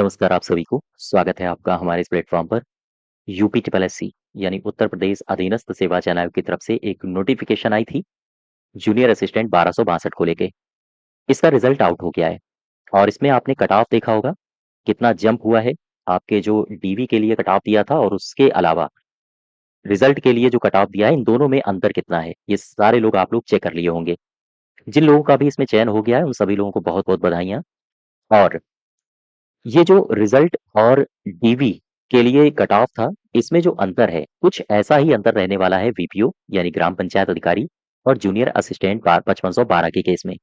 नमस्कार आप सभी को। स्वागत है आपका हमारे इस प्लेटफ़ॉर्म पर। यूपी ट्रिपल एससी यानी उत्तर प्रदेश अधीनस्थ सेवा चयन आयोग की तरफ से एक नोटिफ़िकेशन आई थी, जूनियर असिस्टेंट 1262 को लेके। इसका रिज़ल्ट आउट हो गया है और इसमें आपने कट ऑफ देखा होगा, कितना जंप हुआ है। आपके जो डीवी के लिए कट ऑफ दिया था और उसके अलावा रिज़ल्ट के लिए जो कट ऑफ दिया है, इन दोनों में अंतर कितना है, ये सारे लोग आप लोग चेक कर लिए होंगे। जिन लोगों का भी इसमें चयन हो गया है, उन सभी लोगों को बहुत-बहुत बधाइयाँ। और ये जो रिजल्ट और डीवी के लिए कट ऑफ था, इसमें जो अंतर है, कुछ ऐसा ही अंतर रहने वाला है वीपीओ यानी ग्राम पंचायत अधिकारी और जूनियर असिस्टेंट 5512 के केस में।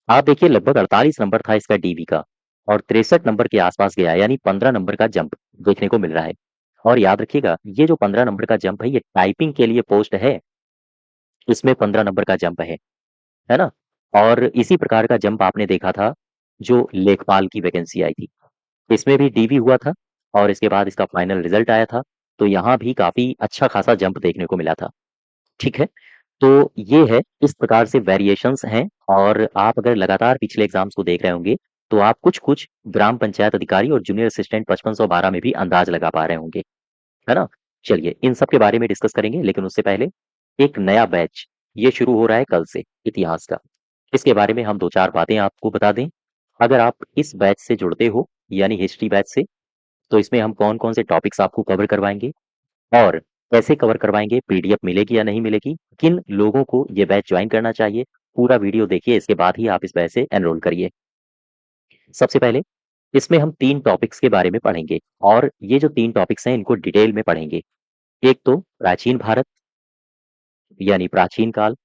आप देखिए लगभग 48 नंबर था इसका डीवी का और 63 नंबर के आसपास गया यानी 15 नंबर का जंप देखने को मिल रहा है। और याद रखिएगा ये जो 15 नंबर का जंप है ये टाइपिंग के लिए पोस्ट है, इसमें 15 नंबर का जंप है ना? और इसी प्रकार का जंप आपने देखा था जो लेखपाल की वैकेंसी आई थी। इसमें भी डीवी हुआ था और इसके बाद इसका फाइनल रिजल्ट आया था, तो यहाँ भी काफ़ी अच्छा खासा जंप देखने को मिला था, ठीक है? तो ये है, इस प्रकार से वेरिएशंस हैं और आप अगर लगातार पिछले एग्ज़ाम्स को देख रहे होंगे, तो आप कुछ-कुछ ग्राम पंचायत अधिकारी और जूनियर असिस्टेंट 5512 में भी अंदाज़ लगा पा रहे होंगे, है ना? चलिए, इन सब के बारे में डिस्कस करेंगे, लेकिन उससे पहले एक नया बैच, ये शुरू हो रहा है कल से, इतिहास का। इसके बारे में हम 2-4 बातें आपको बता दें। अगर आप इस बैच से जुड़ते हो, यानी हिस्ट्री बैच से, तो इसमें हम कौन-कौन से टॉपिक्स आपको कवर करवाएँगे और कैसे कवर करवाएँगे, पीडीएफ मिलेगी या नहीं मिलेगी, किन लोगों को ये बैच जॉइन करना चाहिए, पूरा वीडियो देखिए, इसके बाद ही आप इस बैच से एनरोल करिए। सबसे पहले इसमें हम 3 टॉपिक्स के बारे में पढ़ेंगे और ये जो 3 टॉपिक्स हैं, इनको डिटेल में पढ़ेंगे। एक तो प्राचीन भारत, यानी प्राचीन काल,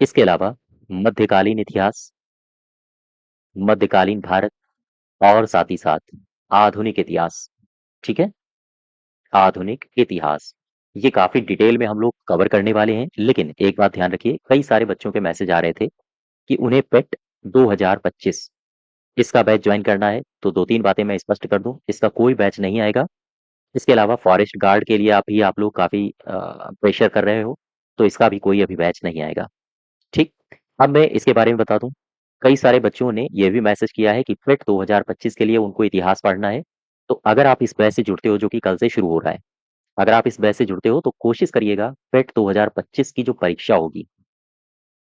इसके अलावा मध्यकालीन इतिहास, मध्यकालीन भारत और साथ ही साथ आधुनिक इतिहास, ठीक है? आधुनिक इतिहास। ये काफ़ी डिटेल में हम लोग कवर करने वाले हैं, लेकिन एक बात ध्यान रखिए, कई सारे बच्चों के मैसेज आ रहे थे कि उन्हें पेट 2025 इसका बैच जॉइन करना है, तो 2-3 बातें मैं स्पष्ट कर दूँ, इसका कोई बैच नहीं आएगा। इसके अलावा फॉरेस्ट गार्ड के लिए आप लोग काफ़ी प्रेशर कर रहे हो, तो इसका भी कोई अभी बैच नहीं आएगा, ठीक? अब मैं इसके बारे में बता दूँ, कई सारे बच्चों ने ये भी मैसेज किया है कि पेट 2025 के लिए उनको इतिहास पढ़ना है, तो अगर आप इस बैच से जुड़ते हो जो कि कल से शुरू हो रहा है, अगर आप इस बैच से जुड़ते हो तो कोशिश करिएगा पेट 2025 की जो परीक्षा होगी,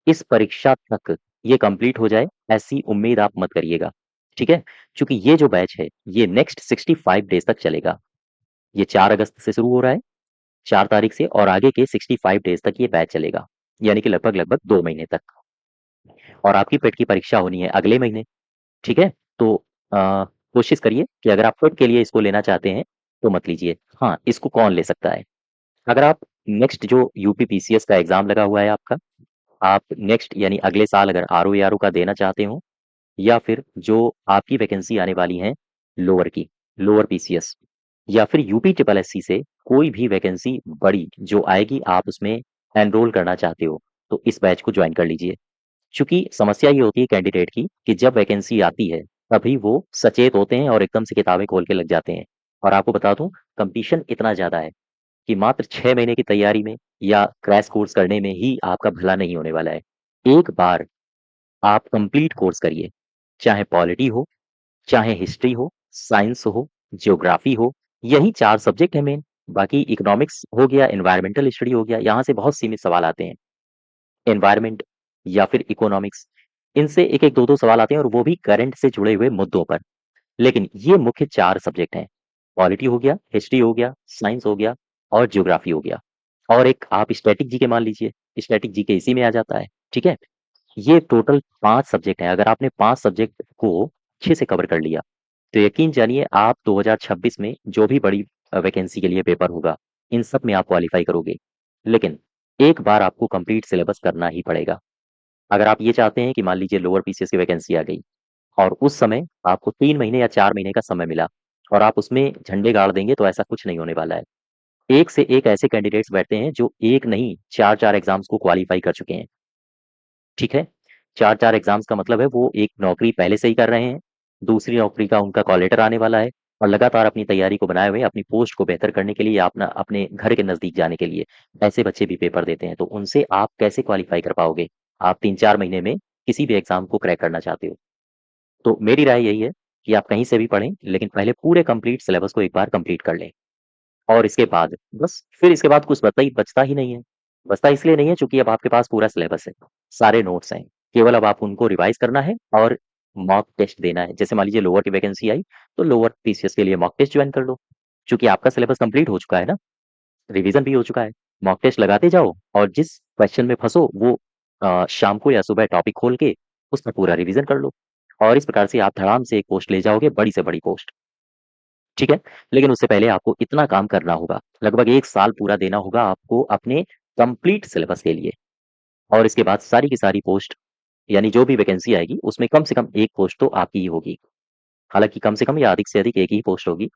इस परीक्षा तक ये कंप्लीट हो जाए, ऐसी उम्मीद आप मत करिएगा, ठीक है? चूँकि ये जो बैच है, ये नेक्स्ट 65 डेज़ तक चलेगा। ये 4 अगस्त से शुरू हो रहा है, 4 तारीख से और आगे के 65 डेज़ तक ये बैच चलेगा, यानी कि लगभग-लगभग 2 महीने तक। और आपकी पेट की परीक्षा होनी है अगले महीने, ठीक है? तो कोशिश करिए कि अगर आप पेट के लिए इसको लेना चाहते हैं, तो मत लीजिए। हाँ, इसको कौन ले सकता है? अगर आप नेक्स्ट जो यूपी पीसीएस का एग्ज़ाम लगा हुआ है आपका, आप नेक्स्ट यानी अगले साल अगर आरओ एआरओ का देना चाहते हो या फिर जो आपकी वैकेंसी आने वाली है लोअर की, लोअर पीसीएस या फिर यूपी ट्रिपल एससी से कोई भी वैकेंसी बड़ी जो आएगी आप उसमें एनरोल करना चाहते हो, तो इस बैच को जॉइन कर लीजिए। चूँकि समस्या ये होती है कैंडिडेट की कि जब वैकेंसी आती है, तभी वो सचेत होते हैं और एकदम से किताबें खोल के लग जाते हैं। और आपको बता दूँ, कॉम्पिटिशन इतना ज़्यादा है कि मात्र 6 महीने की तैयारी में या क्रैश कोर्स करने में ही आपका भला नहीं होने वाला है। एक बार आप कंप्लीट कोर्स करिए, चाहे पॉलिटी हो, चाहे हिस्ट्री हो, साइंस हो, ज्योग्राफी हो, यही 4 सब्जेक्ट हैं मेन। बाकी इकोनॉमिक्स हो गया, एनवायरमेंटल स्टडी हो गया, यहाँ से बहुत सीमित सवाल आते हैं। एनवायरनमेंट या फिर इकोनॉमिक्स, इनसे 1-1, 2-2 सवाल आते हैं और वो भी करंट से जुड़े हुए मुद्दों पर। लेकिन ये मुख्य 4 सब्जेक्ट हैं। पॉलिटी हो गया, हिस्ट्री हो गया, साइंस हो गया और ज्योग्राफी हो गया। और एक आप स्टैटिक जीके मान लीजिए, स्टैटिक जीके इसी में आ जाता है, ठीक है? ये टोटल 5 सब्जेक्ट हैं। अगर आपने 5 सब्जेक्ट को अच्छे से कवर कर लिया, तो यकीन जानिए आप 2026 में जो भी बड़ी वैकेंसी के लिए पेपर होगा, इन सब में आप क्वालीफाई करोगे। लेकिन एक बार आपको कंप्लीट सिलेबस करना ही पड़ेगा। अगर आप ये चाहते हैं कि मान लीजिए लोअर पीसीएस की वैकेंसी आ गई और उस समय आपको 3 महीने या 4 महीने का समय मिला और आप उसमें झंडे गाड़ देंगे, तो ऐसा कुछ नहीं होने वाला है। एक से एक ऐसे कैंडिडेट्स बैठते हैं जो 1 नहीं 4-4 एग्ज़ाम्स को क्वालीफाई कर चुके हैं, ठीक है? 4-4 एग्ज़ाम्स का मतलब है वो एक नौकरी पहले से ही कर रहे हैं, दूसरी नौकरी का उनका कॉल लेटर आने वाला है और लगातार अपनी तैयारी को बनाए हुए अपनी पोस्ट को बेहतर करने के लिए या अपना अपने घर के नज़दीक जाने के लिए, ऐसे बच्चे भी पेपर देते हैं। तो उनसे आप कैसे क्वालीफाई कर पाओगे? आप 3-4 महीने में किसी भी एग्ज़ाम को क्रैक करना चाहते हो। तो मेरी राय यही है कि आप कहीं से भी पढ़ें, लेकिन पहले पूरे कंप्लीट सिलेबस को एक बार कंप्लीट कर लें। और इसके बाद बस फिर इसके बाद कुछ बचता ही नहीं है। बचता इसलिए नहीं है चूँकि अब आपके पास पूरा सिलेबस है, सारे नोट्स हैं। केवल अब आप उनको रिवाइज़ करना है और मॉक टेस्ट देना है। जैसे मान लीजिए लोअर की वैकेंसी आई, तो लोअर पीसीएस के लिए मॉक टेस्ट जॉइन कर लो। चूँकि आपका सिलेबस कंप्लीट हो चुका है ना, रिवीजन भी हो चुका है। मॉक टेस्ट लगाते जाओ और जिस क्वेश्चन में फँसो वो शाम को या सुबह टॉपिक खोल के उसका पूरा रिवीजन कर लो। और इस प्रकार से आप धड़ाम से एक पोस्ट ले जाओगे, बड़ी से बड़ी पोस्ट। ठीक है? लेकिन उससे पहले आपको इतना काम करना होगा, लगभग 1 साल पूरा देना होगा आपको अपने कंप्लीट सिलेबस के लिए। और इसके बाद सारी की सारी पोस्ट यानी जो भी वैकेंसी आएगी उसमें कम से कम 1 पोस्ट तो आपकी ही होगी। हालाँकि कम से कम या अधिक से अधिक 1 ही पोस्ट होगी।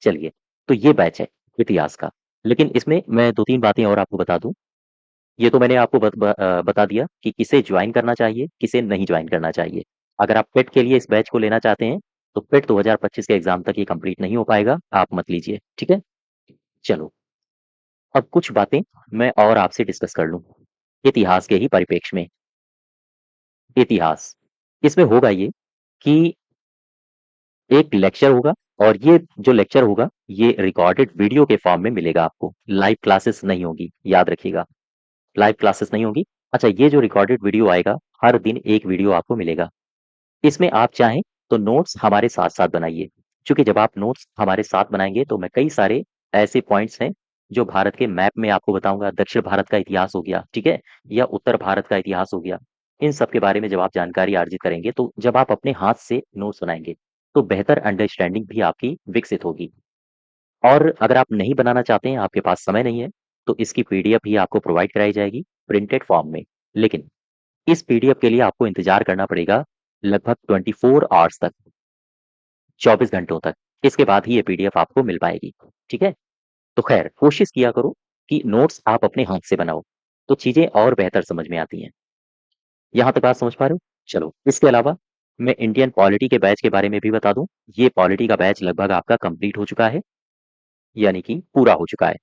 चलिए, तो ये बैच है इतिहास का। लेकिन इसमें मैं 2-3 बातें और आपको बता दूँ। ये तो मैंने आपको बता दिया कि किसे जॉइन करना चाहिए, किसे नहीं जॉइन करना चाहिए। अगर आप पेट के लिए इस बैच को लेना चाहते हैं, तो पेट 2025 के एग्ज़ाम तक ये कंप्लीट नहीं हो पाएगा, आप मत लीजिए, ठीक है? चलो, अब कुछ बातें मैं और आपसे डिस्कस कर लूँ, इतिहास के ही परिप्रेक्ष्य में। इतिहास, इसमें होगा ये कि एक लेक्चर होगा और ये जो लेक्चर होगा, ये रिकॉर्डेड वीडियो के फॉर्म में मिलेगा आपको, लाइव क्लासेस नहीं होगी, याद रखिएगा। लाइव क्लासेस नहीं होगी। अच्छा, ये जो रिकॉर्डेड वीडियो आएगा, हर दिन एक वीडियो आपको मिलेगा। इसमें आप चाहें तो नोट्स हमारे साथ-साथ बनाइए, क्योंकि जब आप नोट्स हमारे साथ बनाएँगे तो मैं कई सारे ऐसे पॉइंट्स हैं, जो भारत के मैप में आपको बताऊँगा, दक्षिण भारत का इतिहास हो गया, ठीक है? या उत्तर भारत का इतिहास हो गया। इन सब के बारे में जब आप जानकारी अर्जित करेंगे, तो जब आप अपने हाथ से नोट्स बनाएँगे, तो बेहतर अंडरस्टैंडिंग भी आपकी विकसित होगी। और अगर आप नहीं बनाना चाहते हैं, आपके पास समय नहीं है, तो इसकी पीडीएफ भी आपको प्रोवाइड कराई जाएगी, प्रिंटेड फॉर्म में। लेकिन इस पीडीएफ के लिए आपको इंतज़ार करना पड़ेगा लगभग 24 आवर्स तक, 24 घंटों तक। इसके बाद ही ये पीडीएफ आपको मिल पाएगी, ठीक है? तो ख़ैर कोशिश किया करो कि नोट्स आप अपने हाथ से बनाओ, तो चीज़ें और बेहतर समझ में आती हैं। यहाँ तक बात समझ पा रहे हो? चलो, इसके अलावा मैं इंडियन पॉलिटी के बैच के बारे में भी बता दूँ। ये पॉलिटी का बैच लगभग आपका कंप्लीट हो चुका है, यानी कि पूरा हो चुका है।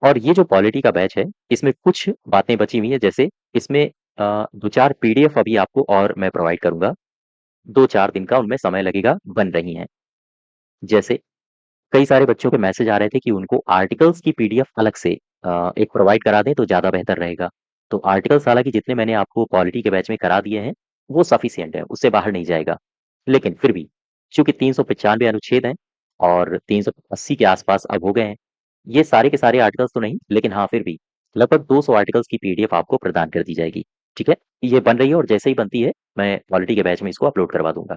और ये जो पॉलिटी का बैच है, इसमें कुछ बातें बची हुई हैं, जैसे इसमें 2-4 पीडीएफ अभी आपको और मैं प्रोवाइड करूँगा। 2-4 दिन का उनमें समय लगेगा, बन रही हैं। जैसे कई सारे बच्चों के मैसेज आ रहे थे कि उनको आर्टिकल्स की पीडीएफ अलग से एक प्रोवाइड करा दें तो ज़्यादा बेहतर रहेगा। तो आर्टिकल्स हालाँकि जितने मैंने आपको पॉलिटी के बैच में करा दिए हैं, वो सफिशिएंट है, उससे बाहर नहीं जाएगा। लेकिन फिर भी चूँकि 395 अनुच्छेद हैं और 380 के आस-पास अब हो गए हैं। ये सारे के सारे आर्टिकल्स तो नहीं, लेकिन हाँ, फिर भी लगभग 200 आर्टिकल्स की पीडीएफ आपको प्रदान कर दी जाएगी। ठीक है? ये बन रही है और जैसे ही बनती है, मैं पॉलिटी के बैच में इसको अपलोड करवा दूँगा।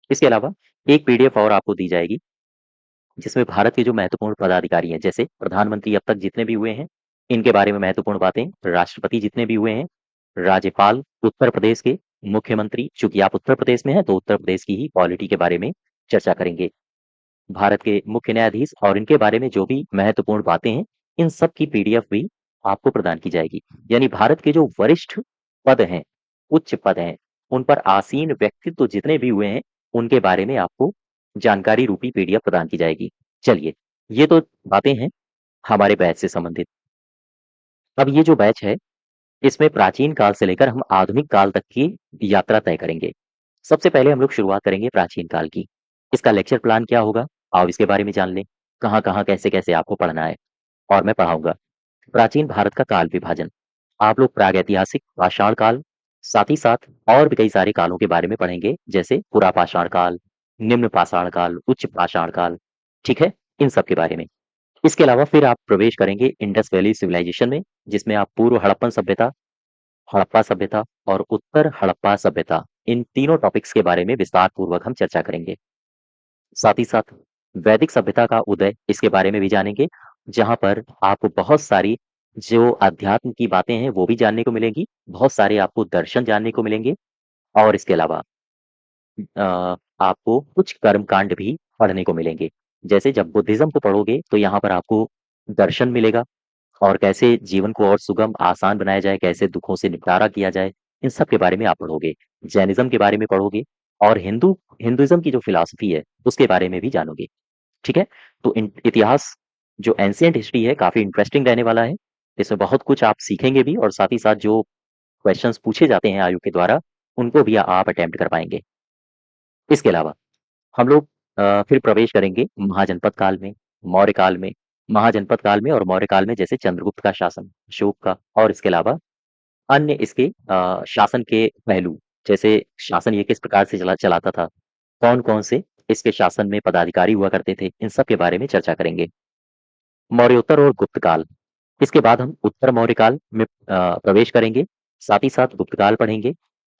इसके अलावा एक पीडीएफ और आपको दी जाएगी, जिसमें भारत के जो महत्वपूर्ण पदाधिकारी हैं, जैसे प्रधानमंत्री अब तक जितने भी हुए हैं, इनके बारे में महत्वपूर्ण बातें, राष्ट्रपति जितने भी हुए हैं, राज्यपाल उत्तर प्रदेश के, मुख्यमंत्री, चूँकि आप उत्तर प्रदेश में हैं, तो उत्तर प्रदेश की ही पॉलिटी के बारे में चर्चा करेंगे। भारत के मुख्य न्यायाधीश और इनके बारे में जो भी महत्वपूर्ण बातें हैं, इन सब की पीडीएफ भी आपको प्रदान की जाएगी। यानी भारत के जो वरिष्ठ पद हैं, उच्च पद हैं, उन पर आसीन व्यक्तित्व जितने भी हुए हैं, उनके बारे में आपको जानकारी रूपी पीडीएफ प्रदान की जाएगी। चलिए, ये तो बातें हैं हमारे बैच से संबंधित। अब ये जो बैच है, इसमें प्राचीन काल से लेकर हम आधुनिक काल तक की यात्रा तय करेंगे। सबसे पहले हम लोग शुरुआत करेंगे प्राचीन काल की। इसका लेक्चर प्लान क्या होगा? आओ इसके बारे में जान लें। कहाँ-कहाँ, कैसे-कैसे आपको पढ़ना है और मैं पढ़ाऊँगा। प्राचीन भारत का काल विभाजन। आप लोग प्रागैतिहासिक, पाषाण काल, साथ ही साथ और भी कई सारे कालों के बारे में पढ़ेंगे, जैसे पुरापाषाण काल, निम्न पाषाण काल, उच्च पाषाण काल, ठीक है? इन सब के बारे में। इसके अलावा फिर आप प्रवेश करेंगे इंडस वैली सिविलाइजेशन में, जिसमें आप पूर्व हड़प्पन सभ्यता, हड़प्पा सभ्यता और उत्तर हड़प्पा सभ्यता, इन तीनों टॉपिक्स के बारे में विस्तार पूर्वक हम चर्चा करेंगे। साथ ही साथ वैदिक सभ्यता का उदय, इसके बारे में भी जानेंगे, जहाँ पर आपको बहुत सारी जो अध्यात्म की बातें हैं वो भी जानने को मिलेंगी, बहुत सारे आपको दर्शन जानने को मिलेंगे और इसके अलावा आपको कुछ कर्मकांड भी पढ़ने को मिलेंगे। जैसे जब बुद्धिज़्म को पढ़ोगे तो यहाँ पर आपको दर्शन मिलेगा और कैसे जीवन को और सुगम, आसान बनाया जाए, कैसे दुखों से निपटारा किया जाए, इन सब के बारे में आप पढ़ोगे। जैनिज़्म के बारे में पढ़ोगे और हिंदुइज़्म की जो फ़िलॉसफ़ी है, उसके बारे में भी जानोगे। ठीक है? तो इन इतिहास जो एंशिएंट हिस्ट्री है, काफ़ी इंटरेस्टिंग रहने वाला है। इसमें बहुत कुछ आप सीखेंगे भी और साथ ही साथ जो क्वेश्चन्स पूछे जाते हैं आयोग के द्वारा, उनको भी आप अटेम्प्ट कर पाएँगे। इसके अलावा हम लोग फिर प्रवेश करेंगे महाजनपद काल में, मौर्य काल में, महाजनपद काल में और मौर्य काल में, जैसे चंद्रगुप्त का शासन, अशोक का, और इसके अलावा अन्य इसके शासन के पहलू, जैसे शासन ये किस प्रकार से चलाता था, कौन-कौन से इसके शासन में पदाधिकारी हुआ करते थे, इन सब के बारे में चर्चा करेंगे। मौर्योत्तर और गुप्त काल, इसके बाद हम उत्तर मौर्य काल में प्रवेश करेंगे, साथ ही साथ गुप्त काल पढ़ेंगे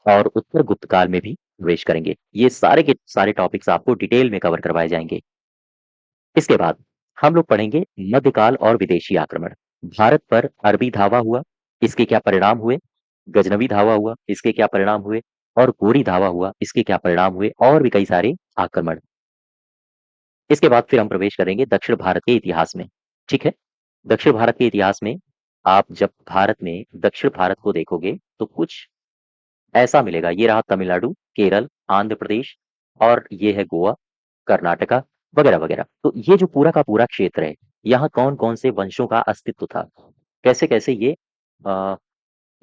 और उत्तर गुप्त काल में भी प्रवेश करेंगे। ये सारे के सारे टॉपिक्स आपको डिटेल में कवर करवाए जाएँगे। इसके बाद हम लोग पढ़ेंगे मध्यकाल और विदेशी आक्रमण। भारत पर अरबी धावा हुआ, इसके क्या परिणाम हुए? गजनवी धावा हुआ, इसके क्या परिणाम हुए? और गोरी धावा हुआ, इसके क्या परिणाम हुए? और भी कई सारे आक्रमण। इसके बाद फिर हम प्रवेश करेंगे दक्षिण भारत के इतिहास में, ठीक है? दक्षिण भारत के इतिहास में आप जब भारत में दक्षिण भारत को देखोगे, तो कुछ ऐसा मिलेगा, ये रहा तमिलनाडु, केरल, आंध्र प्रदेश और ये है गोवा, कर्नाटका वगैरह-वगैरह। तो ये जो पूरा का पूरा क्षेत्र है, यहाँ कौन-कौन से वंशों का अस्तित्व था, कैसे-कैसे ये अ,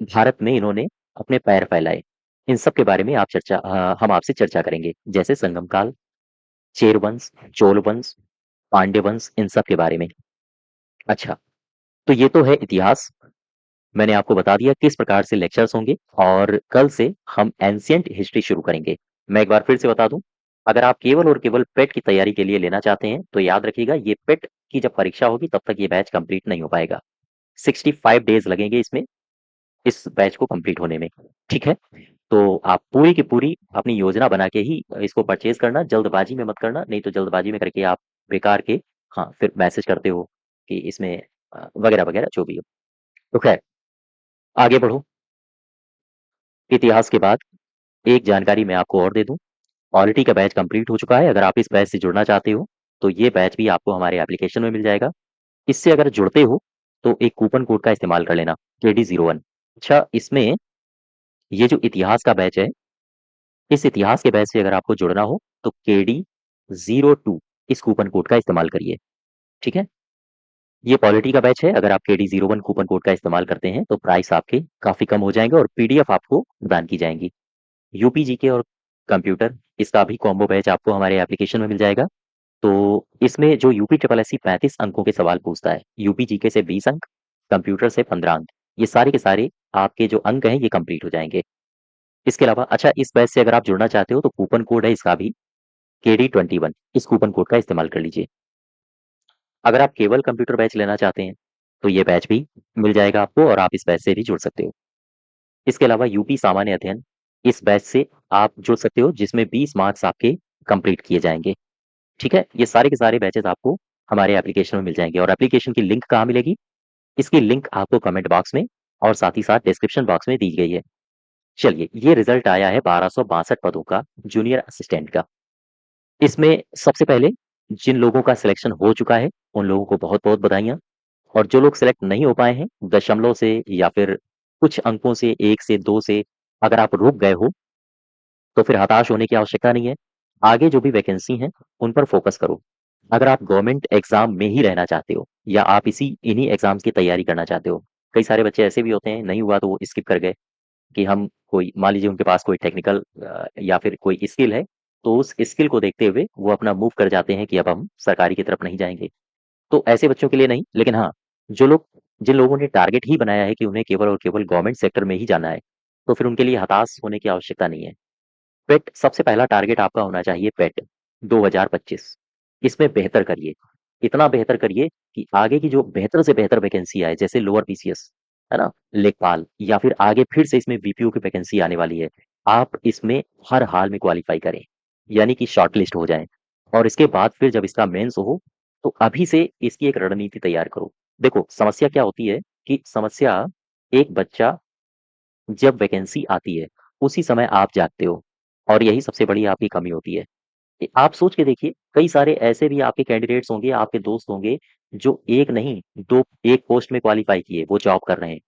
भारत में इन्होंने अपने पैर फैलाए, इन सब के बारे में हम आपसे चर्चा करेंगे। जैसे संगम काल, चेर वंश, चोल वंश, पांड्य वंश, इन सब के बारे में। अच्छा, तो ये तो है इतिहास। मैंने आपको बता दिया किस प्रकार से लेक्चर्स होंगे और कल से हम एंशिएंट हिस्ट्री शुरू करेंगे। मैं एक बार फिर से बता दूं, अगर आप केवल और केवल पेट की तैयारी के लिए लेना चाहते हैं तो याद रखिएगा, ये पेट की जब परीक्षा होगी तब तक ये बैच कंप्लीट नहीं हो पाएगा। 65 डेज लगेंगे इसमें, इस बैच को कंप्लीट होने में, ठीक है? तो आप पूरी की पूरी अपनी योजना बना के ही इसको परचेज करना, जल्दबाजी में मत करना, नहीं तो जल्दबाजी में करके आप बेकार के हाँ फिर मैसेज करते हो कि इसमें वगैरह वगैरह जो भी हो। तो खैर, आगे बढ़ो। इतिहास के बाद एक जानकारी मैं आपको और दे दूं, पॉलिटी का बैच कंप्लीट हो चुका है। अगर आप इस बैच से जुड़ना चाहते हो तो ये बैच भी आपको हमारे एप्लीकेशन में मिल जाएगा। इससे अगर जुड़ते हो तो एक कूपन कोड का इस्तेमाल कर लेना, KD01। अच्छा, इसमें ये जो इतिहास का बैच है, इस इतिहास के बैच से अगर आपको जुड़ना हो तो KD02 इस कूपन कोड का इस्तेमाल करिए, ठीक है? ये पॉलिटी का बैच है, अगर आप KD01 कूपन कोड का इस्तेमाल करते हैं तो प्राइस आपके काफी कम हो जाएंगे और PDF आपको प्रदान की जाएंगी। यूपी जीके और कंप्यूटर, इसका भी कॉम्बो बैच आपको हमारे एप्लीकेशन में मिल जाएगा। तो इसमें जो यूपी ट्रिपल एससी 35 अंकों के सवाल पूछता है, यूपी जीके से 20 अंक, कंप्यूटर से 15 अंक, ये सारे के सारे आपके जो अंक हैं ये कंप्लीट हो जाएंगे। इसके अलावा अच्छा, इस बैच से अगर आप जुड़ना चाहते हो तो कूपन कोड है इसका भी KD21, इस कूपन कोड का इस्तेमाल कर लीजिए। अगर आप केवल कंप्यूटर बैच लेना चाहते हैं तो ये बैच भी मिल जाएगा आपको और आप इस बैच से भी जुड़ सकते हो। इसके अलावा यूपी सामान्य अध्ययन, इस बैच से आप जुड़ सकते हो जिसमें 20 मार्क्स आपके कंप्लीट किए जाएंगे, ठीक है? ये सारे के सारे बैचेस आपको हमारे एप्लीकेशन में मिल जाएंगे और एप्लीकेशन की लिंक कहाँ मिलेगी? इसकी लिंक आपको कमेंट बॉक्स में और साथ ही साथ डिस्क्रिप्शन बॉक्स में दी गई है। चलिए, ये रिजल्ट आया है 1262 पदों का, जूनियर असिस्टेंट का। इसमें सबसे पहले जिन लोगों का सिलेक्शन हो चुका है उन लोगों को बहुत बहुत बधाइयाँ, और जो लोग सिलेक्ट नहीं हो पाए हैं दशमलव से या फिर कुछ अंकों से, 1 से 2 से अगर आप रुक गए हो तो फिर हताश होने की आवश्यकता नहीं है। आगे जो भी वैकेंसी हैं, उन पर फ़ोकस करो। अगर आप गवर्नमेंट एग्ज़ाम में ही रहना चाहते हो या आप इन्हीं एग्ज़ाम्स की तैयारी करना चाहते हो, कई सारे बच्चे ऐसे भी होते हैं, नहीं हुआ तो वो स्किप कर गए कि हम कोई मान लीजिए उनके पास कोई टेक्निकल या फिर कोई स्किल है, तो उस स्किल को देखते हुए वो अपना मूव कर जाते हैं कि अब हम सरकारी की तरफ नहीं जाएँगे। तो ऐसे बच्चों के लिए नहीं, लेकिन हाँ, जो लोग जिन लोगों ने टारगेट ही बनाया है कि उन्हें केवल और केवल गवर्नमेंट सेक्टर में ही जाना है, तो फिर उनके लिए हताश होने की आवश्यकता नहीं है। पेट सबसे पहला टारगेट आपका होना चाहिए, पेट 2025 इसमें बेहतर करिए। इतना बेहतर करिए कि आगे की जो बेहतर से बेहतर वैकेंसी आए, जैसे लोअर पीसीएस, है ना? लेखपाल या फिर आगे फिर से इसमें बीपीओ की वैकेंसी आने वाली है। आप इसमें हर हाल में क्वालीफाई करें, यानी कि शॉर्टलिस्ट हो जाएँ और इसके बाद फिर जब इसका मेंस हो, तो अभी से इसकी एक रणनीति तैयार करो। देखो, समस्या क्या होती है कि समस्या एक बच्चा जब वैकेंसी आती है, उसी समय आप जागते हो और यही सबसे बड़ी आपकी कमी होती है। आप सोच के देखिए, कई सारे ऐसे भी आपके कैंडिडेट्स होंगे, आपके दोस्त होंगे, जो 1 नहीं 2 एक पोस्ट में क्वालीफाई किए, वो जॉब कर रहे हैं।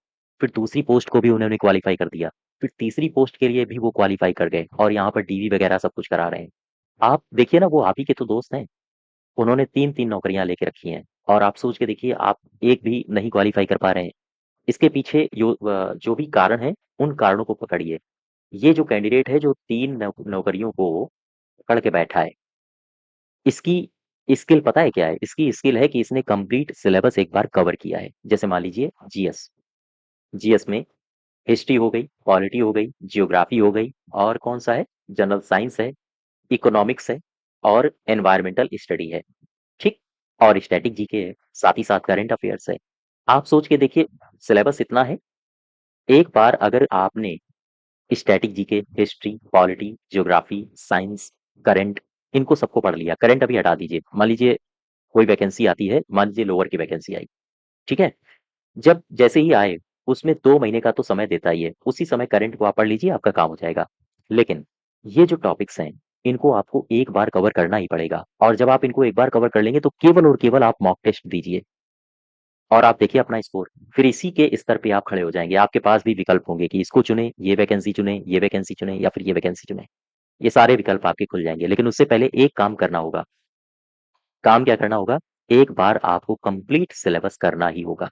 फिर दूसरी पोस्ट को भी उन्होंने क्वालीफाई कर दिया। फिर तीसरी पोस्ट के लिए भी वो क्वालीफाई कर गए और यहाँ पर डीवी वगैरह सब कुछ करा रहे हैं। आप देखिए ना, वो आप ही के तो दोस्त हैं। उन्होंने 3-3 नौकरियाँ लेके रखी हैं और आप सोच के देखिए, आप एक भी नहीं क्वालीफाई कर पा रहे हैं। इसके पीछे जो भी कारण हैं, उन कारणों को पकड़िए। ये जो कैंडिडेट है जो 3 नौकरियों को पकड़ के बैठा है, इसकी स्किल पता है क्या है? इसकी स्किल है कि इसने कंप्लीट सिलेबस एक बार कवर किया है। जैसे मान लीजिए जीएस, जीएस में हिस्ट्री हो गई, पॉलिटी हो गई, जियोग्राफी हो गई, और कौन-सा है? जनरल साइंस है, इकोनॉमिक्स है और एनवायरमेंटल स्टडी है, ठीक? और स्टैटिक जीके है, साथ ही साथ करंट अफेयर्स है। आप सोच के देखिए, सिलेबस इतना है, एक बार अगर आपने static GK, history, polity, geography, science, current, इनको सबको पढ़ लिया। करंट अभी हटा दीजिए, मान लीजिए कोई वैकेंसी आती है, मान लीजिए लोअर की वैकेंसी आई, ठीक है? जब जैसे ही आए, उसमें 2 महीने का तो समय देता ही है, उसी समय करंट को आप पढ़ लीजिए, आपका काम हो जाएगा। लेकिन ये जो टॉपिक्स हैं, इनको आपको एक बार कवर करना ही पड़ेगा, और जब आप इनको एक बार कवर कर लेंगे, तो केवल और केवल आप मॉक टेस्ट दीजिए और आप देखिए अपना स्कोर। फिर इसी के स्तर पे आप खड़े हो जाएँगे। आपके पास भी विकल्प होंगे कि इसको चुनें, ये वैकेंसी चुनें, ये वैकेंसी चुनें या फिर ये वैकेंसी चुनें। ये सारे विकल्प आपके खुल जाएँगे, लेकिन उससे पहले एक काम करना होगा। काम क्या करना होगा? एक बार आपको कंप्लीट सिलेबस करना ही होगा।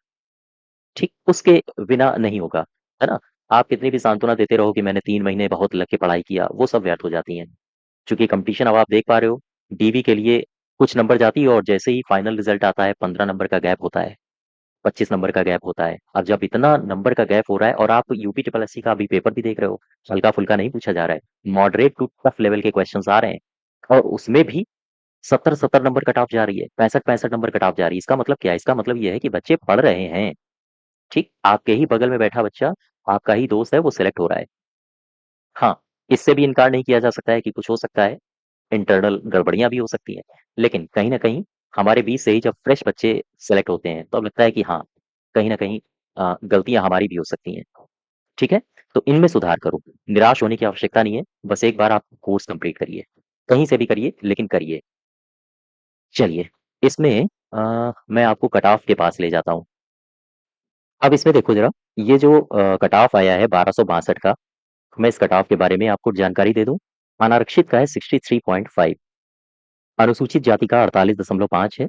ठीक, उसके बिना नहीं होगा, है ना? आप कितनी भी सांत्वना देते रहो कि मैंने 3 महीने बहुत लग के पढ़ाई किया, वो सब व्यर्थ हो जाती हैं। चूँकि कॉम्पिटिशन अब आप देख पा रहे हो, डीवी के लिए कुछ नंबर जाती है और जैसे ही फाइनल रिजल्ट आता है, 15 नंबर का गैप होता है, 25 नंबर का गैप होता है। अब जब इतना नंबर का गैप हो रहा है और आप यूपी ट्रिपल एससी का अभी पेपर भी देख रहे हो, हल्का-फुल्का नहीं पूछा जा रहा है, मॉडरेट टू टफ लेवल के क्वेश्चन्स आ रहे हैं, और उसमें भी 70-70 नंबर कट ऑफ जा रही है, 65-65 नंबर कट ऑफ जा रही है। इसका मतलब क्या है? इसका मतलब ये है कि बच्चे पढ़ रहे हैं। ठीक, आपके ही बगल में बैठा बच्चा, आपका ही दोस्त है, वो सिलेक्ट हो रहा है। हाँ, इससे भी इनकार नहीं किया जा सकता है कि कुछ हो सकता है, इंटरनल गड़बड़ियाँ भी हो सकती हैं। लेकिन कहीं न कहीं हमारे बीच से ही जब फ्रेश बच्चे सेलेक्ट होते हैं, तो अब लगता है कि हाँ, कहीं न कहीं गलतियाँ हमारी भी हो सकती हैं। ठीक है? तो इनमें सुधार करो, निराश होने की आवश्यकता नहीं है, बस एक बार आप कोर्स कंप्लीट करिए। कहीं से भी करिए, लेकिन करिए। चलिए, इसमें मैं आपको कट ऑफ के पास ले जाता हूँ। अब इसमें देखो ज़रा, ये जो कट ऑफ आया है 1262 का, मैं इस कट ऑफ के बारे में आपको जानकारी दे दूँ। अनारक्षित का है 63.5, अनुसूचित जाति का 48.5 है,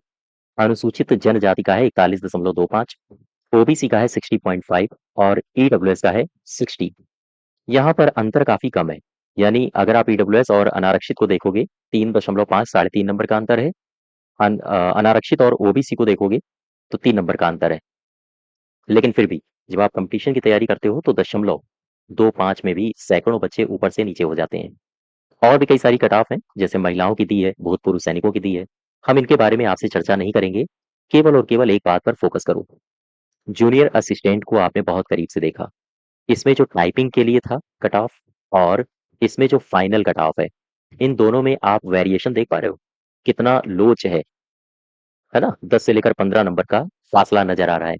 अनुसूचित जनजाति का है 41.25, ओबीसी का है 60.5 और ईडब्ल्यूएस का है 60। यहाँ पर अंतर काफ़ी कम है। यानी अगर आप ईडब्ल्यूएस और अनारक्षित को देखोगे, 3.5 साढ़े 3 नंबर का अंतर है। अनारक्षित और ओबीसी को देखोगे, तो 3 नंबर का अंतर है। लेकिन फिर भी जब आप कॉम्पिटिशन की तैयारी करते हो, तो 0.25 में भी सैकड़ों बच्चे ऊपर से नीचे हो जाते हैं। और भी कई सारी कट ऑफ हैं, जैसे महिलाओं की दी है, भूतपूर्व सैनिकों की दी है। हम इनके बारे में आपसे चर्चा नहीं करेंगे, केवल और केवल एक बात पर फोकस करो। जूनियर असिस्टेंट को आपने बहुत करीब से देखा। इसमें जो टाइपिंग के लिए था कट ऑफ, और इसमें जो फाइनल कट ऑफ है, इन दोनों में आप वेरिएशन देख पा रहे हो? कितना लोच है ना? 10 से लेकर 15 नंबर का फासला नज़र आ रहा है।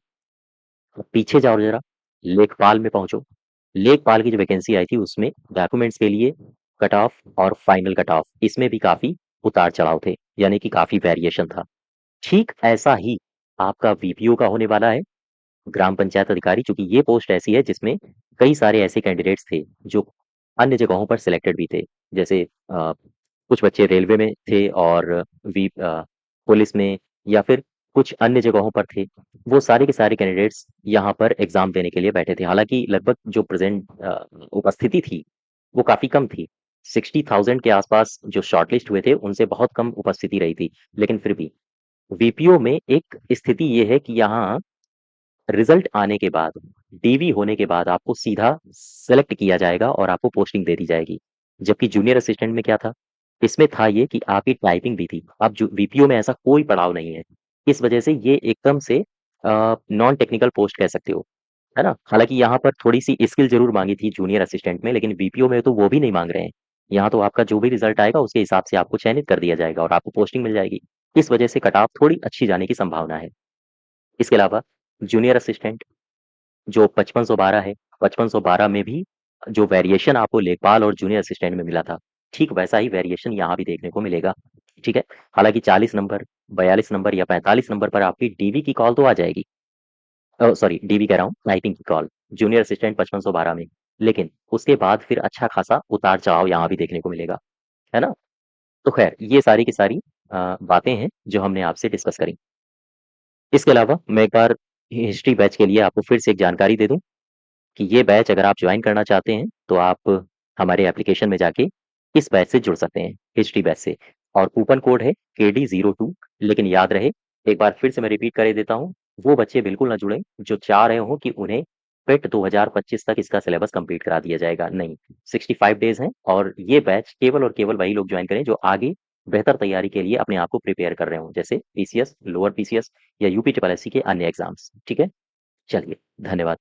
पीछे जाओ ज़रा, लेखपाल में पहुँचो। लेखपाल की जो वैकेंसी आई थी, उसमें डॉक्यूमेंट्स के लिए कट ऑफ और फाइनल कट ऑफ, इसमें भी काफ़ी उतार-चढ़ाव थे, यानी कि काफ़ी वेरिएशन था। ठीक ऐसा ही आपका वीपीओ का होने वाला है, ग्राम पंचायत अधिकारी, चूँकि ये पोस्ट ऐसी है जिसमें कई सारे ऐसे कैंडिडेट्स थे, जो अन्य जगहों पर सिलेक्टेड भी थे। जैसे कुछ बच्चे रेलवे में थे और पुलिस में, या फिर कुछ अन्य जगहों पर थे। वो सारे के सारे कैंडिडेट्स यहाँ पर एग्ज़ाम देने के लिए बैठे थे। हालाँकि लगभग जो प्रेज़ेंट उपस्थिति थी, वो काफ़ी कम थी। 60,000 के आसपास जो शॉर्टलिस्ट हुए थे, उनसे बहुत कम उपस्थिति रही थी। लेकिन फिर भी वीपीओ में एक स्थिति ये है कि यहाँ रिज़ल्ट आने के बाद, डीवी होने के बाद आपको सीधा सेलेक्ट किया जाएगा और आपको पोस्टिंग दे दी जाएगी। जबकि जूनियर असिस्टेंट में क्या था? इसमें था ये कि आपकी टाइपिंग भी थी। अब जो वीपीओ में ऐसा कोई पड़ाव नहीं है। इस वजह से ये एकदम से नॉन टेक्निकल पोस्ट कह सकते हो, है ना? हालाँकि यहाँ पर थोड़ी-सी स्किल ज़रूर माँगी थी जूनियर असिस्टेंट में, लेकिन वीपीओ में तो वो भी नहीं माँग रहे हैं। यहाँ तो आपका जो भी रिज़ल्ट आएगा, उसके हिसाब से आपको चयनित कर दिया जाएगा और आपको पोस्टिंग मिल जाएगी। इस वजह से कट ऑफ थोड़ी अच्छी जाने की संभावना है। इसके अलावा जूनियर असिस्टेंट जो 5512 है, 5512 में भी जो वेरिएशन आपको लेखपाल और जूनियर असिस्टेंट में मिला था, ठीक वैसा ही वेरिएशन यहाँ भी देखने को मिलेगा, ठीक है? हालाँकि 40 नंबर, 42 नंबर या 45 नंबर पर आपकी डीवी की कॉल तो आ जाएगी। सॉरी, डीवी कह रहा हूँ, टाइपिंग की कॉल, जूनियर असिस्टेंट 5512 में। लेकिन उसके बाद फिर अच्छा खासा उतार-चढ़ाव यहाँ भी देखने को मिलेगा, है ना? तो ख़ैर, ये सारी की सारी बातें हैं जो हमने आपसे डिस्कस करी। इसके अलावा मैं एक बार हिस्ट्री बैच के लिए आपको फिर से एक जानकारी दे दूँ कि ये बैच अगर आप जॉइन करना चाहते हैं, तो आप हमारे एप्लीकेशन में जाके इस बैच से जुड़ सकते हैं, हिस्ट्री बैच से। और कूपन कोड है KD02। लेकिन याद रहे, एक बार फिर से मैं रिपीट कर देता हूँ, वो बच्चे बिल्कुल ना जुड़ें जो चाह रहे हो कि उन्हें पेट 2025 तक इसका सिलेबस कंप्लीट करा दिया जाएगा। नहीं, 65 डेज हैं और ये बैच केवल और केवल वही लोग ज्वाइन करें जो आगे बेहतर तैयारी के लिए अपने आप को प्रिपेयर कर रहे हों, जैसे पीसीएस, लोअर पीसीएस या यूपी ट्रिपल एससी के अन्य एग्जाम्स। ठीक है, चलिए, धन्यवाद।